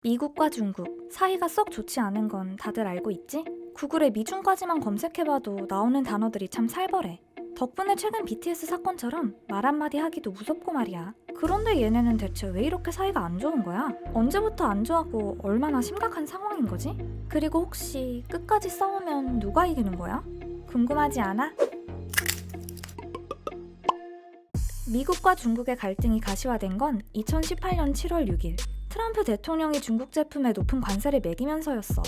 미국과 중국, 사이가 썩 좋지 않은 건 다들 알고 있지? 구글에 미중까지만 검색해봐도 나오는 단어들이 참 살벌해. 덕분에 최근 BTS 사건처럼 말 한마디 하기도 무섭고 말이야. 그런데 얘네는 대체 왜 이렇게 사이가 안 좋은 거야? 언제부터 안 좋아하고 얼마나 심각한 상황인 거지? 그리고 혹시 끝까지 싸우면 누가 이기는 거야? 궁금하지 않아? 미국과 중국의 갈등이 가시화된 건 2018년 7월 6일. 트럼프 대통령이 중국 제품에 높은 관세를 매기면서였어.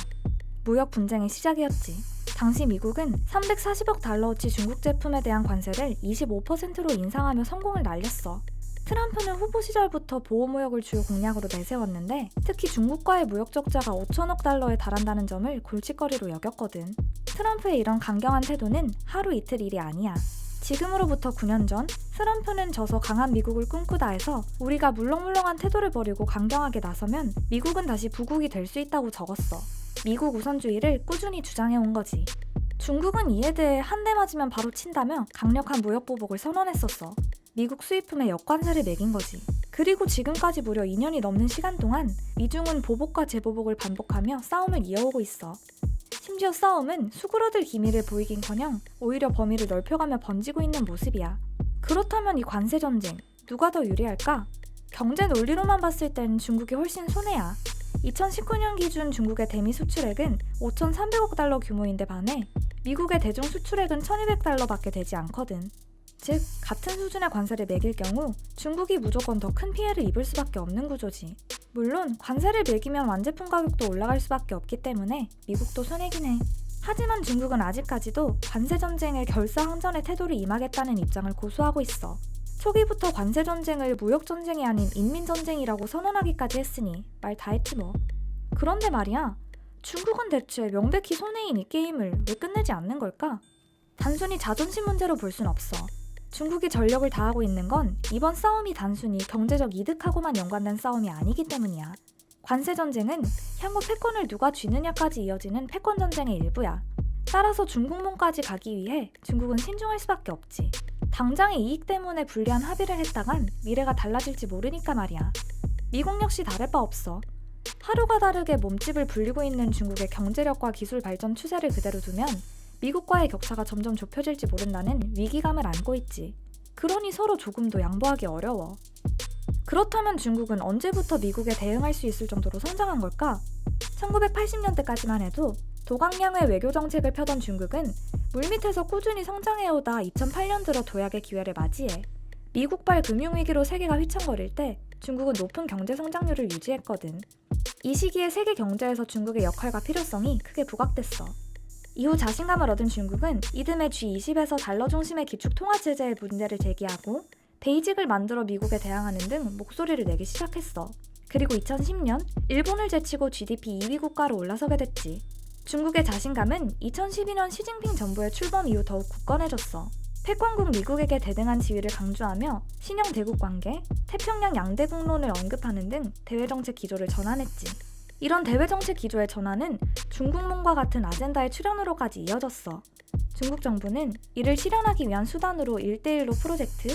무역 분쟁의 시작이었지. 당시 미국은 340억 달러어치 중국 제품에 대한 관세를 25%로 인상하며 성공을 날렸어. 트럼프는 후보 시절부터 보호무역을 주요 공약으로 내세웠는데 특히 중국과의 무역 적자가 5천억 달러에 달한다는 점을 골칫거리로 여겼거든. 트럼프의 이런 강경한 태도는 하루 이틀 일이 아니야. 지금으로부터 9년 전 트럼프는 져서 강한 미국을 꿈꾸다 해서 우리가 물렁물렁한 태도를 버리고 강경하게 나서면 미국은 다시 부국이 될 수 있다고 적었어. 미국 우선주의를 꾸준히 주장해온 거지. 중국은 이에 대해 한 대 맞으면 바로 친다며 강력한 무역 보복을 선언했었어. 미국 수입품에 역관세를 매긴 거지. 그리고 지금까지 무려 2년이 넘는 시간 동안 미중은 보복과 재보복을 반복하며 싸움을 이어오고 있어. 심지어 싸움은 수그러들 기미를 보이긴커녕 오히려 범위를 넓혀가며 번지고 있는 모습이야. 그렇다면 이 관세 전쟁, 누가 더 유리할까? 경제 논리로만 봤을 땐 중국이 훨씬 손해야. 2019년 기준 중국의 대미 수출액은 5,300억 달러 규모인데 반해 미국의 대중 수출액은 1,200달러밖에 되지 않거든. 즉, 같은 수준의 관세를 매길 경우 중국이 무조건 더 큰 피해를 입을 수밖에 없는 구조지. 물론 관세를 매기면 완제품 가격도 올라갈 수밖에 없기 때문에 미국도 손해긴 해. 하지만 중국은 아직까지도 관세 전쟁에 결사항전의 태도를 임하겠다는 입장을 고수하고 있어. 초기부터 관세 전쟁을 무역 전쟁이 아닌 인민 전쟁이라고 선언하기까지 했으니 말 다 했지 뭐. 그런데 말이야, 중국은 대체 명백히 손해인 이 게임을 왜 끝내지 않는 걸까? 단순히 자존심 문제로 볼 순 없어. 중국이 전력을 다하고 있는 건 이번 싸움이 단순히 경제적 이득하고만 연관된 싸움이 아니기 때문이야. 관세 전쟁은 향후 패권을 누가 쥐느냐까지 이어지는 패권 전쟁의 일부야. 따라서 중국몽까지 가기 위해 중국은 신중할 수밖에 없지. 당장의 이익 때문에 불리한 합의를 했다간 미래가 달라질지 모르니까 말이야. 미국 역시 다를 바 없어. 하루가 다르게 몸집을 불리고 있는 중국의 경제력과 기술 발전 추세를 그대로 두면 미국과의 격차가 점점 좁혀질지 모른다는 위기감을 안고 있지. 그러니 서로 조금도 양보하기 어려워. 그렇다면 중국은 언제부터 미국에 대응할 수 있을 정도로 성장한 걸까? 1980년대까지만 해도 도강량의 외교 정책을 펴던 중국은 물밑에서 꾸준히 성장해오다 2008년 들어 도약의 기회를 맞이해. 미국발 금융위기로 세계가 휘청거릴 때 중국은 높은 경제 성장률을 유지했거든. 이 시기에 세계 경제에서 중국의 역할과 필요성이 크게 부각됐어. 이후 자신감을 얻은 중국은 이듬해 G20에서 달러 중심의 기축 통화 체제의 문제를 제기하고 베이직을 만들어 미국에 대항하는 등 목소리를 내기 시작했어. 그리고 2010년 일본을 제치고 GDP 2위 국가로 올라서게 됐지. 중국의 자신감은 2012년 시진핑 정부의 출범 이후 더욱 굳건해졌어. 패권국 미국에게 대등한 지위를 강조하며 신형 대국 관계, 태평양 양대국론을 언급하는 등 대외정책 기조를 전환했지. 이런 대외정책 기조의 전환은 중국몽과 같은 아젠다의 출현으로까지 이어졌어. 중국 정부는 이를 실현하기 위한 수단으로 1대1로 프로젝트,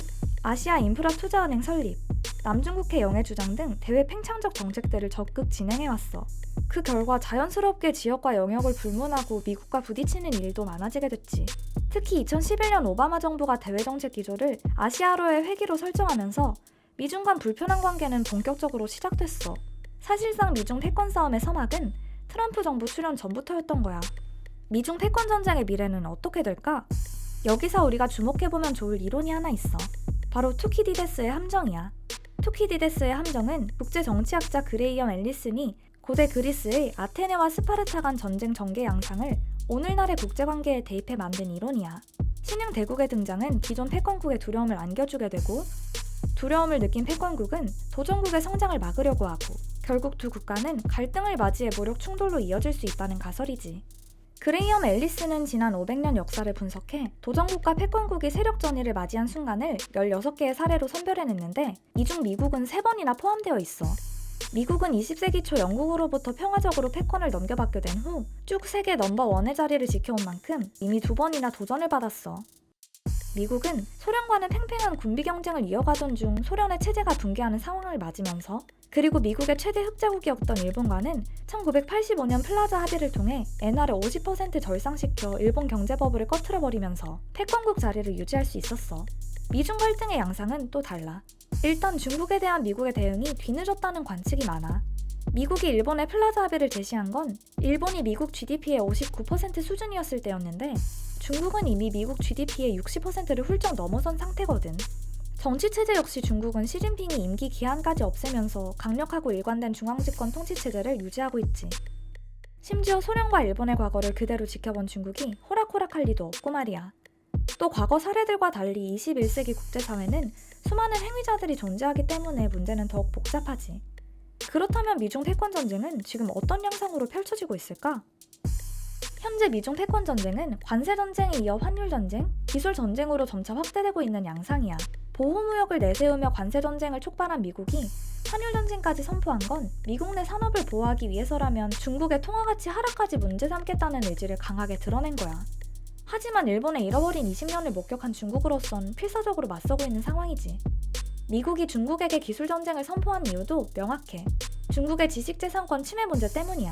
아시아 인프라 투자은행 설립, 남중국해 영해 주장 등 대외 팽창적 정책들을 적극 진행해왔어. 그 결과 자연스럽게 지역과 영역을 불문하고 미국과 부딪히는 일도 많아지게 됐지. 특히 2011년 오바마 정부가 대외정책 기조를 아시아로의 회기로 설정하면서 미중 간 불편한 관계는 본격적으로 시작됐어. 사실상 미중 패권 싸움의 서막은 트럼프 정부 출현 전부터였던 거야. 미중 패권 전쟁의 미래는 어떻게 될까? 여기서 우리가 주목해보면 좋을 이론이 하나 있어. 바로 투키디데스의 함정이야. 투키디데스의 함정은 국제정치학자 그레이엄 앨리슨이 고대 그리스의 아테네와 스파르타 간 전쟁 전개 양상을 오늘날의 국제관계에 대입해 만든 이론이야. 신흥 대국의 등장은 기존 패권국의 두려움을 안겨주게 되고 두려움을 느낀 패권국은 도전국의 성장을 막으려고 하고 결국 두 국가는 갈등을 맞이해 무력 충돌로 이어질 수 있다는 가설이지. 그레이엄 앨리스는 지난 500년 역사를 분석해 도전국과 패권국이 세력 전이를 맞이한 순간을 16개의 사례로 선별해냈는데 이 중 미국은 3번이나 포함되어 있어. 미국은 20세기 초 영국으로부터 평화적으로 패권을 넘겨받게 된 후 쭉 세계 넘버원의 자리를 지켜온 만큼 이미 2번이나 도전을 받았어. 미국은 소련과는 팽팽한 군비 경쟁을 이어가던 중 소련의 체제가 붕괴하는 상황을 맞으면서, 그리고 미국의 최대 흑자국이었던 일본과는 1985년 플라자 합의를 통해 엔화를 50% 절상시켜 일본 경제버블을 꺼트려버리면서 패권국 자리를 유지할 수 있었어. 미중 갈등의 양상은 또 달라. 일단 중국에 대한 미국의 대응이 뒤늦었다는 관측이 많아. 미국이 일본에 플라자 합의를 제시한 건 일본이 미국 GDP의 59% 수준이었을 때였는데, 중국은 이미 미국 GDP의 60%를 훌쩍 넘어선 상태거든. 정치체제 역시 중국은 시진핑이 임기 기한까지 없애면서 강력하고 일관된 중앙집권 통치체제를 유지하고 있지. 심지어 소련과 일본의 과거를 그대로 지켜본 중국이 호락호락할 리도 없고 말이야. 또 과거 사례들과 달리 21세기 국제사회는 수많은 행위자들이 존재하기 때문에 문제는 더욱 복잡하지. 그렇다면 미중 패권 전쟁은 지금 어떤 양상으로 펼쳐지고 있을까? 현재 미중 패권 전쟁은 관세 전쟁에 이어 환율 전쟁, 기술 전쟁으로 점차 확대되고 있는 양상이야. 보호무역을 내세우며 관세 전쟁을 촉발한 미국이 환율 전쟁까지 선포한 건 미국 내 산업을 보호하기 위해서라면 중국의 통화 가치 하락까지 문제 삼겠다는 의지를 강하게 드러낸 거야. 하지만 일본의 잃어버린 20년을 목격한 중국으로선 필사적으로 맞서고 있는 상황이지. 미국이 중국에게 기술 전쟁을 선포한 이유도 명확해. 중국의 지식재산권 침해 문제 때문이야.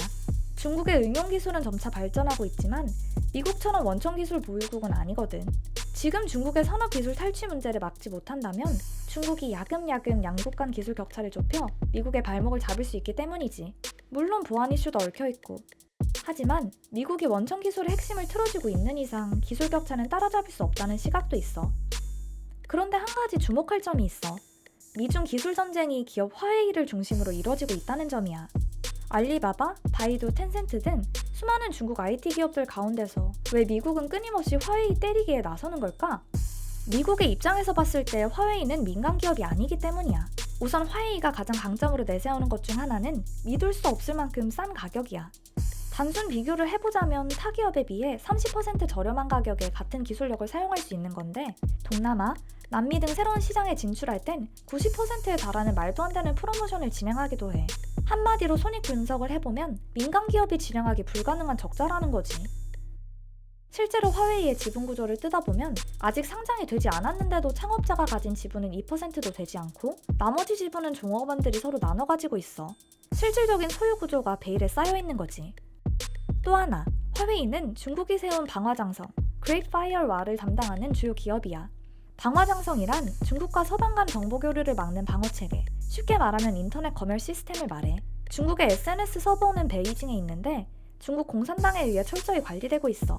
중국의 응용 기술은 점차 발전하고 있지만 미국처럼 원천 기술 보유국은 아니거든. 지금 중국의 산업기술 탈취 문제를 막지 못한다면 중국이 야금야금 양국 간 기술 격차를 좁혀 미국의 발목을 잡을 수 있기 때문이지. 물론 보안 이슈도 얽혀있고. 하지만 미국이 원천 기술의 핵심을 틀어쥐고 있는 이상 기술 격차는 따라잡을 수 없다는 시각도 있어. 그런데 한 가지 주목할 점이 있어. 미중 기술 전쟁이 기업 화웨이를 중심으로 이루어지고 있다는 점이야. 알리바바, 바이두, 텐센트 등 수많은 중국 IT 기업들 가운데서 왜 미국은 끊임없이 화웨이 때리기에 나서는 걸까? 미국의 입장에서 봤을 때 화웨이는 민간 기업이 아니기 때문이야. 우선 화웨이가 가장 강점으로 내세우는 것 중 하나는 믿을 수 없을 만큼 싼 가격이야. 단순 비교를 해보자면 타 기업에 비해 30% 저렴한 가격에 같은 기술력을 사용할 수 있는 건데, 동남아, 남미 등 새로운 시장에 진출할 땐 90%에 달하는 말도 안 되는 프로모션을 진행하기도 해. 한마디로 손익 분석을 해보면 민간 기업이 진행하기 불가능한 적자라는 거지. 실제로 화웨이의 지분 구조를 뜯어보면 아직 상장이 되지 않았는데도 창업자가 가진 지분은 2%도 되지 않고 나머지 지분은 종업원들이 서로 나눠 가지고 있어. 실질적인 소유 구조가 베일에 쌓여 있는 거지. 또 하나, 화웨이는 중국이 세운 방화장성, Great Firewall을 담당하는 주요 기업이야. 방화장성이란 중국과 서방 간 정보 교류를 막는 방어체계, 쉽게 말하면 인터넷 검열 시스템을 말해. 중국의 SNS 서버는 베이징에 있는데 중국 공산당에 의해 철저히 관리되고 있어.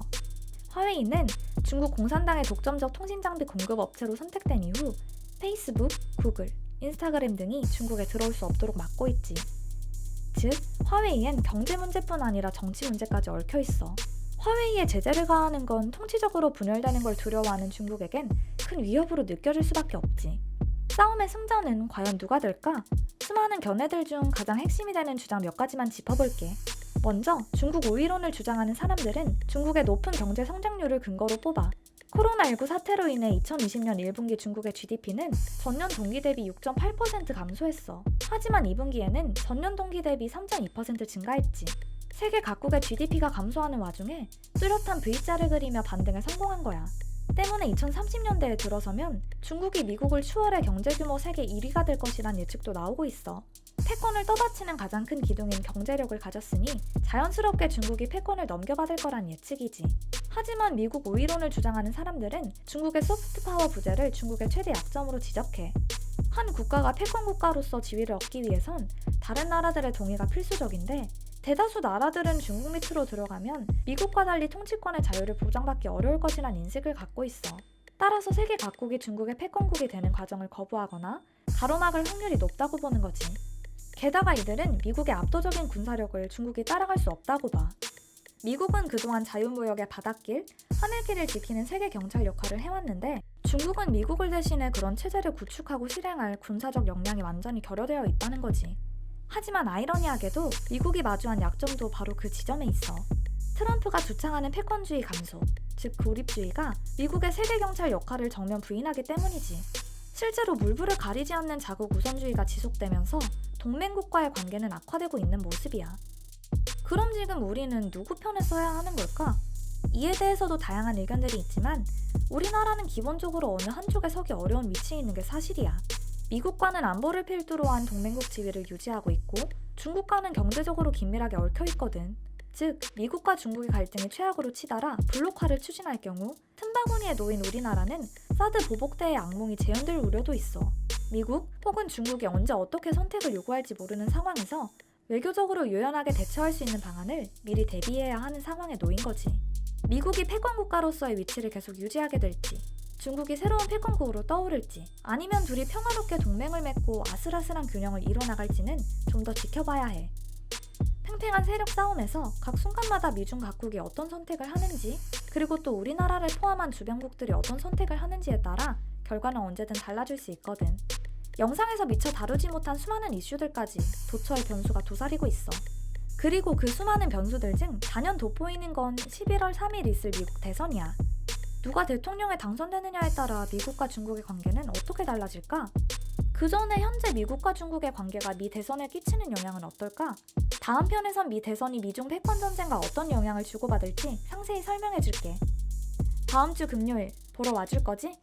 화웨이는 중국 공산당의 독점적 통신 장비 공급 업체로 선택된 이후 페이스북, 구글, 인스타그램 등이 중국에 들어올 수 없도록 막고 있지. 즉, 화웨이엔 경제 문제뿐 아니라 정치 문제까지 얽혀 있어. 화웨이에 제재를 가하는 건 통치적으로 분열되는 걸 두려워하는 중국에겐 큰 위협으로 느껴질 수밖에 없지. 싸움의 승자는 과연 누가 될까? 수많은 견해들 중 가장 핵심이 되는 주장 몇 가지만 짚어볼게. 먼저, 중국 우위론을 주장하는 사람들은 중국의 높은 경제 성장률을 근거로 뽑아. 코로나19 사태로 인해 2020년 1분기 중국의 GDP는 전년 동기 대비 6.8% 감소했어. 하지만 2분기에는 전년 동기 대비 3.2% 증가했지. 세계 각국의 GDP가 감소하는 와중에 뚜렷한 V자를 그리며 반등에 성공한 거야. 때문에 2030년대에 들어서면 중국이 미국을 추월해 경제 규모 세계 1위가 될 것이란 예측도 나오고 있어. 패권을 떠받치는 가장 큰 기둥인 경제력을 가졌으니 자연스럽게 중국이 패권을 넘겨받을 거란 예측이지. 하지만 미국 우위론을 주장하는 사람들은 중국의 소프트 파워 부재를 중국의 최대 약점으로 지적해. 한 국가가 패권 국가로서 지위를 얻기 위해선 다른 나라들의 동의가 필수적인데, 대다수 나라들은 중국 밑으로 들어가면 미국과 달리 통치권의 자유를 보장받기 어려울 것이란 인식을 갖고 있어. 따라서 세계 각국이 중국의 패권국이 되는 과정을 거부하거나 가로막을 확률이 높다고 보는 거지. 게다가 이들은 미국의 압도적인 군사력을 중국이 따라갈 수 없다고 봐. 미국은 그동안 자유무역의 바닷길, 하늘길을 지키는 세계 경찰 역할을 해왔는데, 중국은 미국을 대신해 그런 체제를 구축하고 실행할 군사적 역량이 완전히 결여되어 있다는 거지. 하지만 아이러니하게도 미국이 마주한 약점도 바로 그 지점에 있어. 트럼프가 주창하는 패권주의 감소, 즉 고립주의가 미국의 세계 경찰 역할을 정면 부인하기 때문이지. 실제로 물불을 가리지 않는 자국 우선주의가 지속되면서 동맹국과의 관계는 악화되고 있는 모습이야. 그럼 지금 우리는 누구 편에 서야 하는 걸까? 이에 대해서도 다양한 의견들이 있지만 우리나라는 기본적으로 어느 한쪽에 서기 어려운 위치에 있는 게 사실이야. 미국과는 안보를 필두로 한 동맹국 지위를 유지하고 있고 중국과는 경제적으로 긴밀하게 얽혀 있거든. 즉, 미국과 중국의 갈등이 최악으로 치달아 블록화를 추진할 경우 틈바구니에 놓인 우리나라는 사드 보복대의 악몽이 재현될 우려도 있어. 미국 혹은 중국이 언제 어떻게 선택을 요구할지 모르는 상황에서 외교적으로 유연하게 대처할 수 있는 방안을 미리 대비해야 하는 상황에 놓인 거지. 미국이 패권 국가로서의 위치를 계속 유지하게 될지, 중국이 새로운 패권국으로 떠오를지, 아니면 둘이 평화롭게 동맹을 맺고 아슬아슬한 균형을 이뤄나갈지는 좀 더 지켜봐야 해. 팽팽한 세력 싸움에서 각 순간마다 미중 각국이 어떤 선택을 하는지, 그리고 또 우리나라를 포함한 주변국들이 어떤 선택을 하는지에 따라 결과는 언제든 달라질 수 있거든. 영상에서 미처 다루지 못한 수많은 이슈들까지 도처의 변수가 도사리고 있어. 그리고 그 수많은 변수들 중 단연 돋보이는 건 11월 3일 있을 미국 대선이야. 누가 대통령에 당선되느냐에 따라 미국과 중국의 관계는 어떻게 달라질까? 그 전에 현재 미국과 중국의 관계가 미 대선에 끼치는 영향은 어떨까? 다음 편에선 미 대선이 미중 패권 전쟁과 어떤 영향을 주고받을지 상세히 설명해줄게. 다음 주 금요일 보러 와줄 거지?